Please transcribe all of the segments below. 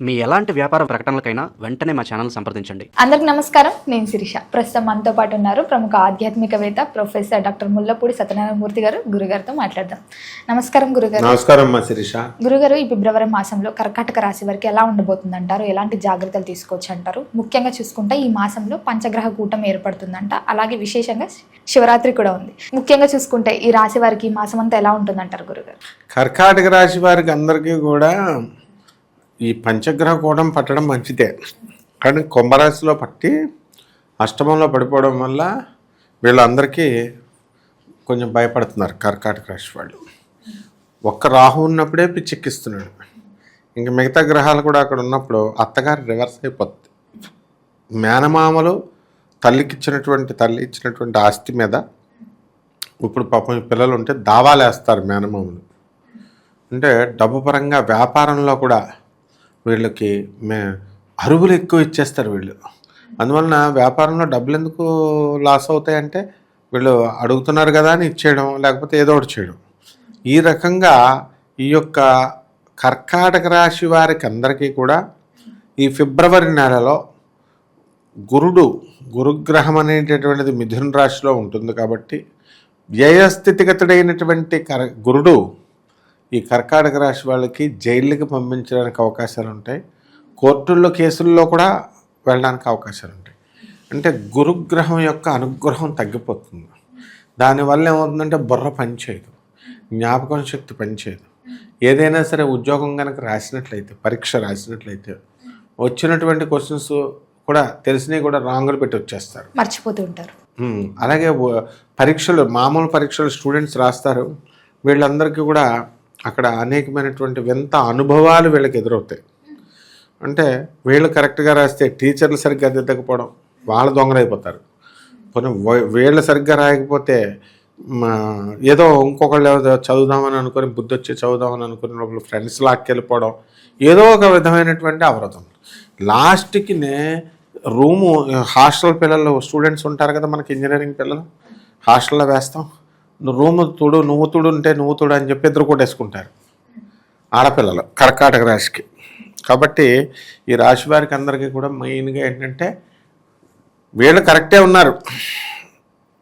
మీ ఎలాంటి వ్యాపార ప్రకటనలకైనా వెంటనే మా ఛానల్ సంప్రదించండి. అందరికి నమస్కారం, నేను శిరీష. ప్రస్తుతం మనతో పాటు ఉన్నారు ప్రముఖ ఆధ్యాత్మికవేత్త ప్రొఫెసర్ డాక్టర్ ముల్లపూడి సత్యనారాయణమూర్తి గారు. గురుగారితో మాట్లాడదాం. నమస్కారం గురుగారు. నమస్కారం శిరీష. గురుగారు, ఈ ఫిబ్రవరి మాసంలో కర్కాటక రాశి వారికి ఎలా ఉండబోతుంది అంటారు? ఎలాంటి జాగ్రత్తలు తీసుకోవచ్చు అంటారు? ముఖ్యంగా చూసుకుంటే ఈ మాసంలో పంచగ్రహ కూటమి ఏర్పడుతుందంట, అలాగే విశేషంగా శివరాత్రి కూడా ఉంది. ముఖ్యంగా చూసుకుంటే ఈ రాశి వారికి ఈ మాసం అంతా ఎలా ఉంటుందంటారు గురుగారు? కర్కాటక రాశి వారికి అందరికీ కూడా ఈ పంచగ్రహ కూటం పట్టడం మంచిదే, కానీ కుంభరాశిలో పట్టి అష్టమంలో పడిపోవడం వల్ల వీళ్ళందరికీ కొంచెం భయపడుతున్నారు. కర్కాటక రాశి వాళ్ళు ఒక్క రాహు ఉన్నప్పుడే పిచ్చెక్కిస్తున్నాడు, ఇంక మిగతా గ్రహాలు కూడా అక్కడ ఉన్నప్పుడు అత్తగారు రివర్స్ అయిపోతుంది. మేనమామలు తల్లి ఇచ్చినటువంటి ఆస్తి మీద ఇప్పుడు పాపం పిల్లలు ఉంటే దావాలు వేస్తారు మేనమామలు. అంటే డబ్బు పరంగా వ్యాపారంలో కూడా వీళ్ళకి అరువులు ఎక్కువ ఇచ్చేస్తారు వీళ్ళు. అందువలన వ్యాపారంలో డబ్బులు ఎందుకు లాస్ అవుతాయంటే వీళ్ళు అడుగుతున్నారు కదా అని ఇచ్చేయడం, లేకపోతే ఏదో ఒకటి చేయడం. ఈ రకంగా ఈ యొక్క కర్కాటక రాశి వారికి అందరికీ కూడా ఈ ఫిబ్రవరి నెలలో గురుగ్రహం అనేటటువంటిది మిథున రాశిలో ఉంటుంది కాబట్టి వ్యయస్థితిగతుడైనటువంటి గురుడు ఈ కర్కాటక రాశి వాళ్ళకి జైళ్ళకి పంపించడానికి అవకాశాలు ఉంటాయి. కోర్టుల్లో కేసుల్లో కూడా వెళ్ళడానికి అవకాశాలు ఉంటాయి. అంటే గురుగ్రహం యొక్క అనుగ్రహం తగ్గిపోతుంది. దానివల్ల ఏమవుతుందంటే బుర్ర పనిచేయదు, జ్ఞాపకం శక్తి పనిచేయదు. ఏదైనా సరే ఉద్యోగం కనుక రాసినట్లయితే, పరీక్ష రాసినట్లయితే వచ్చినటువంటి క్వశ్చన్స్ కూడా తెలిసినవి కూడా రాంగులు పెట్టి వచ్చేస్తారు, మర్చిపోతూ ఉంటారు. అలాగే మామూలు పరీక్షలు స్టూడెంట్స్ రాస్తారు. వీళ్ళందరికీ కూడా అక్కడ అనేకమైనటువంటి వింత అనుభవాలు వీళ్ళకి ఎదురవుతాయి. అంటే వీళ్ళు కరెక్ట్గా రాస్తే టీచర్లు సరిగ్గా దిద్దకపోవడం, వాళ్ళ దొంగలైపోతారు. కొన్ని వీళ్ళు సరిగ్గా రాయకపోతే ఏదో ఇంకొకళ్ళు చదువుదామని అనుకుని బుద్ధి వచ్చి చదువుదామని అనుకుని లోపల ఫ్రెండ్స్ లాక్కెళ్ళిపోవడం, ఏదో ఒక విధమైనటువంటి అవరోధం. లాస్ట్కి రూము హాస్టల్ పిల్లలు స్టూడెంట్స్ ఉంటారు కదా, మనకి ఇంజనీరింగ్ పిల్లలు హాస్టల్లో వేస్తాం, రూము తుడు నువ్వు తుడు ఉంటే నువ్వు తుడు అని చెప్పి ఇద్దరు కొట్టేసుకుంటారు ఆడపిల్లలు కర్కాటక రాశికి. కాబట్టి ఈ రాశి వారికి అందరికీ కూడా మెయిన్గా ఏంటంటే వీళ్ళు కరెక్టే ఉన్నారు,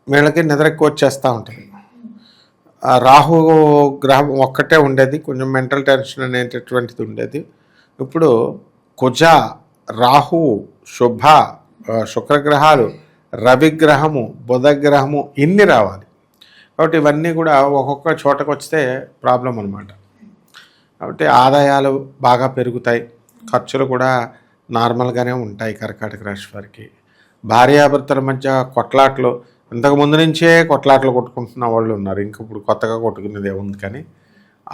వీళ్ళకి నిద్రెక్కువ వచ్చేస్తూ ఉంటుంది. రాహు గ్రహం ఒక్కటే ఉండేది, కొంచెం మెంటల్ టెన్షన్ అనేటటువంటిది ఉండేది. ఇప్పుడు కుజ, రాహు, శుక్రగ్రహాలు, రవిగ్రహము, బుధగ్రహము ఇన్ని రావాలి. కాబట్టి ఇవన్నీ కూడా ఒక్కొక్క చోటకు వస్తే ప్రాబ్లం అనమాట. కాబట్టి ఆదాయాలు బాగా పెరుగుతాయి, ఖర్చులు కూడా నార్మల్గానే ఉంటాయి. కర్కాటక రాశి వారికి భార్యాభర్తల మధ్య కొట్లాట్లు, ఇంతకు ముందు నుంచే కొట్లాటలు కొట్టుకుంటున్న వాళ్ళు ఉన్నారు, ఇంక ఇప్పుడు కొత్తగా కొట్టుకునేది ఏముంది, కానీ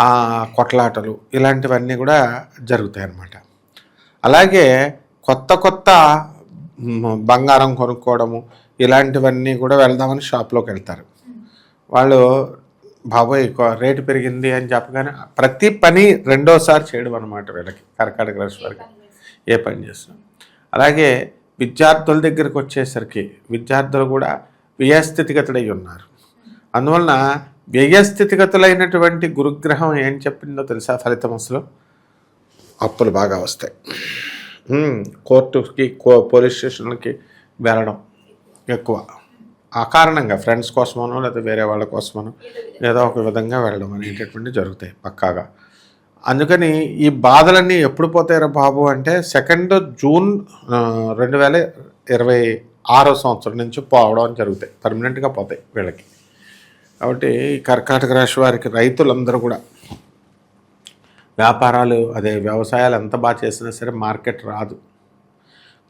ఆ కొట్లాటలు ఇలాంటివన్నీ కూడా జరుగుతాయి అన్నమాట. అలాగే కొత్త బంగారం కొనుక్కోవడము ఇలాంటివన్నీ కూడా వెళ్దామని షాప్లోకి వెళ్తారు. వాళ్ళు బాబోయ్ రేటు పెరిగింది అని చెప్పగానే ప్రతి పని రెండోసారి చేయడం అనమాట వీళ్ళకి, కర్కాటక రాశి వారికి ఏ పని చేస్తాం. అలాగే విద్యార్థుల దగ్గరికి వచ్చేసరికి విద్యార్థులు కూడా వ్యయస్థితిగతులై ఉన్నారు. అందువలన వ్యయస్థితిగతులైనటువంటి గురుగ్రహం ఏం చెప్పిందో తెలుసా ఫలితం? అసలు అప్పులు బాగా వస్తాయి, కోర్టుకి పోలీస్ స్టేషన్లకి వెళ్ళడం ఎక్కువ, ఆ కారణంగా ఫ్రెండ్స్ కోసమనో లేదా వేరే వాళ్ళ కోసమనో ఏదో ఒక విధంగా వెళ్ళడం అనేటటువంటి జరుగుతాయి పక్కాగా. అందుకని ఈ బాధలన్నీ ఎప్పుడు పోతాయో బాబు అంటే 2 జూన్ 2026 సంవత్సరం నుంచి పోవడం జరుగుతాయి, పర్మనెంట్గా పోతాయి వీళ్ళకి. కాబట్టి ఈ కర్కాటక రాశి వారికి రైతులందరూ కూడా వ్యాపారాలు వ్యవసాయాలు ఎంత బాగా చేసినా సరే మార్కెట్ రాదు,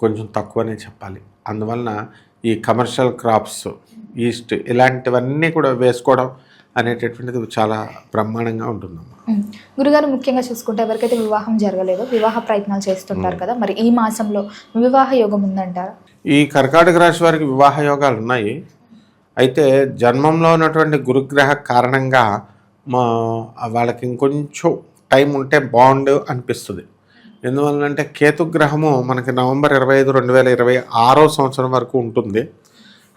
కొంచెం తక్కువనే చెప్పాలి. అందువలన ఈ కమర్షియల్ క్రాప్స్, ఈస్ట్ ఇలాంటివన్నీ కూడా వేసుకోవడం అనేటటువంటిది చాలా బ్రహ్మాండంగా ఉంటుందమ్మా. గురుగారు, ముఖ్యంగా చూసుకుంటే ఎవరికైతే వివాహం జరగలేదో వివాహ ప్రయత్నాలు చేస్తుంటారు కదా, మరి ఈ మాసంలో వివాహ యోగం ఉందంటారా? ఈ కర్కాటక రాశి వారికి వివాహ యోగాలు ఉన్నాయి. అయితే జన్మంలో ఉన్నటువంటి గురుగ్రహ కారణంగా వాళ్ళకి ఇంకొంచెం టైం ఉంటే బాగుండు అనిపిస్తుంది. ఎందువల్లంటే కేతుగ్రహము మనకి నవంబర్ 25, 2026 సంవత్సరం వరకు ఉంటుంది.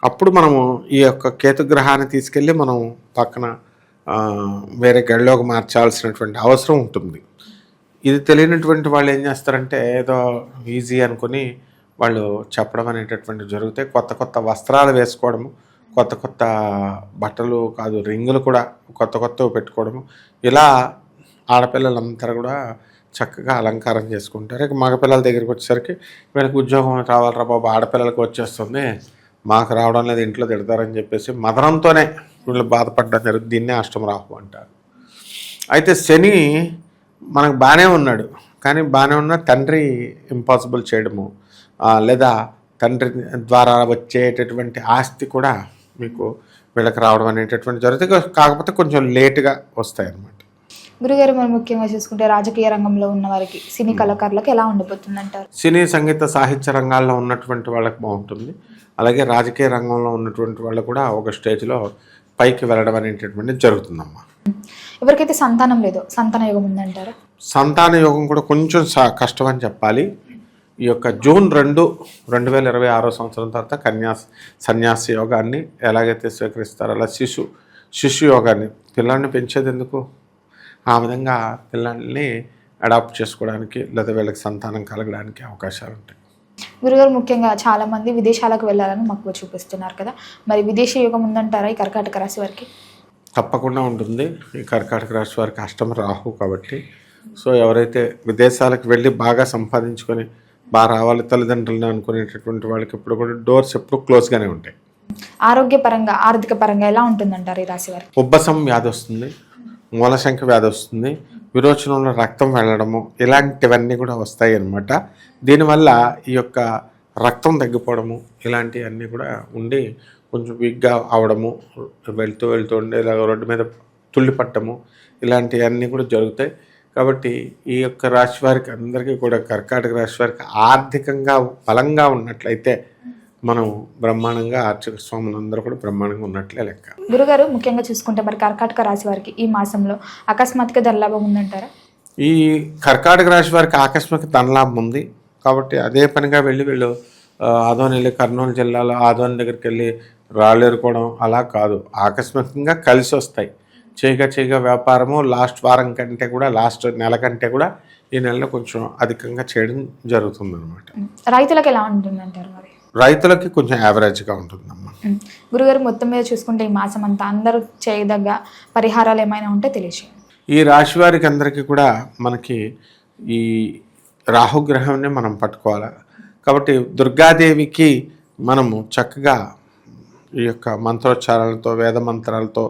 అప్పుడు మనము ఈ యొక్క కేతుగ్రహాన్ని తీసుకెళ్ళి మనం పక్కన వేరే గడిలోకి మార్చాల్సినటువంటి అవసరం ఉంటుంది. ఇది తెలియనటువంటి వాళ్ళు ఏం చేస్తారంటే ఏదో ఈజీ అనుకుని వాళ్ళు చెప్పడం అనేటటువంటి జరుగుతాయి. కొత్త కొత్త వస్త్రాలు వేసుకోవడము, కొత్త కొత్త బట్టలు కాదు రింగులు కూడా కొత్త కొత్తవి పెట్టుకోవడము, ఇలా ఆడపిల్లలందరూ కూడా చక్కగా అలంకారం చేసుకుంటారు. ఇక మగపిల్లల దగ్గరికి వచ్చేసరికి వీళ్ళకి ఉద్యోగం రావాలరా బాబు, ఆడపిల్లలకు వచ్చేస్తుంది, మాకు రావడం లేదు, ఇంట్లో తిడతారని చెప్పేసి మదనంతోనే వీళ్ళు బాధపడడం జరుగుతుంది. దీన్నే అష్టమరాహు అంటారు. అయితే శని మనకు బాగానే ఉన్నాడు, కానీ బాగానే ఉన్న తండ్రి ఇంపాసిబుల్ చేయడము, లేదా తండ్రి ద్వారా వచ్చేటటువంటి ఆస్తి కూడా మీకు వీళ్ళకి రావడం అనేటటువంటి జరుగుతుంది. కాకపోతే కొంచెం లేటుగా వస్తాయి అన్నమాట. గురుగారు, మనం ముఖ్యంగా చూసుకుంటే రాజకీయ రంగంలో ఉన్న వారికి, సినీ కళాకారులకు ఎలా ఉండబోతుంది అంటారు? సినీ సంగీత సాహిత్య రంగాల్లో ఉన్నటువంటి వాళ్ళకి బాగుంటుంది. అలాగే రాజకీయ రంగంలో ఉన్నటువంటి వాళ్ళు కూడా ఒక స్టేజ్లో పైకి వెళ్ళడం అనేటటువంటి జరుగుతుందమ్మా. ఎవరికైతే సంతానం లేదో సంతాన యోగం ఉందంటారా? సంతాన యోగం కూడా కొంచెం కష్టం అని చెప్పాలి. ఈ యొక్క జూన్ 2, 2026 సంవత్సరం తర్వాత సన్యాసి యోగాన్ని ఎలాగైతే స్వీకరిస్తారో అలా శిశు యోగాన్ని, పిల్లల్ని పెంచేది ఎందుకు, ఆ విధంగా పిల్లల్ని అడాప్ట్ చేసుకోవడానికి లేదా వీళ్ళకి సంతానం కలగడానికి అవకాశాలు ఉంటాయి. గురుగారు, ముఖ్యంగా చాలామంది విదేశాలకు వెళ్ళాలని మక్కువ చూపిస్తున్నారు కదా, మరి విదేశీ యోగం ఉందంటారా ఈ కర్కాటక రాశి వారికి? తప్పకుండా ఉంటుంది. ఈ కర్కాటక రాశి వారికి అష్టమ రాహు కాబట్టి, సో ఎవరైతే విదేశాలకు వెళ్ళి బాగా సంపాదించుకొని బాగా రావాలి తల్లిదండ్రులని అనుకునేటటువంటి వాళ్ళకి ఎప్పుడు కూడా డోర్స్ ఎప్పుడు క్లోజ్గానే ఉంటాయి. ఆరోగ్యపరంగా, ఆర్థిక పరంగా ఎలా ఉంటుందంటారు ఈ రాశి వారికి? ఉబ్బసం వ్యాధి వస్తుంది, మూలశంక వ్యాధి వస్తుంది, విరోచనంలో రక్తం వెళ్ళడము, ఇలాంటివన్నీ కూడా వస్తాయి అన్నమాట. దీనివల్ల ఈ యొక్క రక్తం తగ్గిపోవడము ఇలాంటివన్నీ కూడా ఉండి కొంచెం వీక్గా అవడము, వెళ్తూ ఉండే ఇలా రోడ్డు మీద తుళ్ళి పట్టము, ఇలాంటివన్నీ కూడా జరుగుతాయి. కాబట్టి ఈ యొక్క రాశి వారికి అందరికీ కూడా, కర్కాటక రాశి వారికి ఆర్థికంగా బలంగా ఉన్నట్లయితే మనం బ్రహ్మాండంగా ఆర్చక స్వాములందరూ కూడా బ్రహ్మాండంగా ఉన్నట్లే లెక్క. గురుగారు, ముఖ్యంగా చూసుకుంటే మరి కర్కాటక రాశి వారికి ఈ మాసంలో అకస్మాత్తుగా ధనలాభం ఉందంటారా? ఈ కర్కాటక రాశి వారికి ఆకస్మిక ధనలాభం ఉంది కాబట్టి అదే పనిగా వీళ్ళు ఆదోని వెళ్ళి, కర్నూలు జిల్లాలో ఆదోని దగ్గరికి వెళ్ళి రాళ్ళు ఎరుకోవడం అలా కాదు, ఆకస్మికంగా కలిసి వస్తాయి. చేయగా వ్యాపారము లాస్ట్ వారం కంటే కూడా, లాస్ట్ నెల కంటే కూడా ఈ నెలలో కొంచెం అధికంగా చేయడం జరుగుతుంది అనమాట. రైతులకు ఎలా ఉంటుందంటారు మరి? రైతులకి కొంచెం యావరేజ్గా ఉంటుందమ్మా. గురుగారు, మొత్తం మీద చూసుకుంటే ఈ మాసం అంతా అందరూ చేయదగ్గ పరిహారాలు ఏమైనా ఉంటే తెలియజేయండి. ఈ రాశి వారికి అందరికీ కూడా మనకి ఈ రాహుగ్రహాన్ని మనం పట్టుకోవాలి కాబట్టి దుర్గాదేవికి మనము చక్కగా ఈ యొక్క మంత్రోచ్చారాలతో, వేద మంత్రాలతో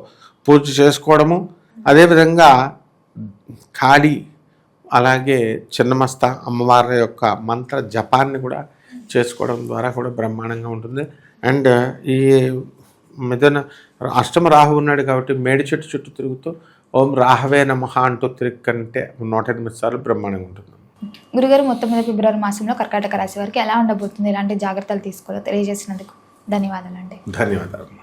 పూజ చేసుకోవడము, అదేవిధంగా కాళీ అలాగే చిన్నమస్త అమ్మవారి యొక్క మంత్ర జపాన్ని కూడా చేసుకోవడం ద్వారా కూడా బ్రహ్మాండంగా ఉంటుంది. అండ్ ఈ మిథున అష్టమ రాహు ఉన్నాడు కాబట్టి మేడి చెట్టు చుట్టూ తిరుగుతూ ఓం రాహవే నమః అంటూ తిరిగంటే 108 సార్లు బ్రహ్మాండంగా ఉంటుంది. గురుగారు, మొత్తం మీద ఫిబ్రవరి మాసంలో కర్కాటక రాశి వారికి ఎలా ఉండబోతుంది, ఎలాంటి జాగ్రత్తలు తీసుకోవాలో తెలియజేసినందుకు ధన్యవాదాలండి. ధన్యవాదాలు.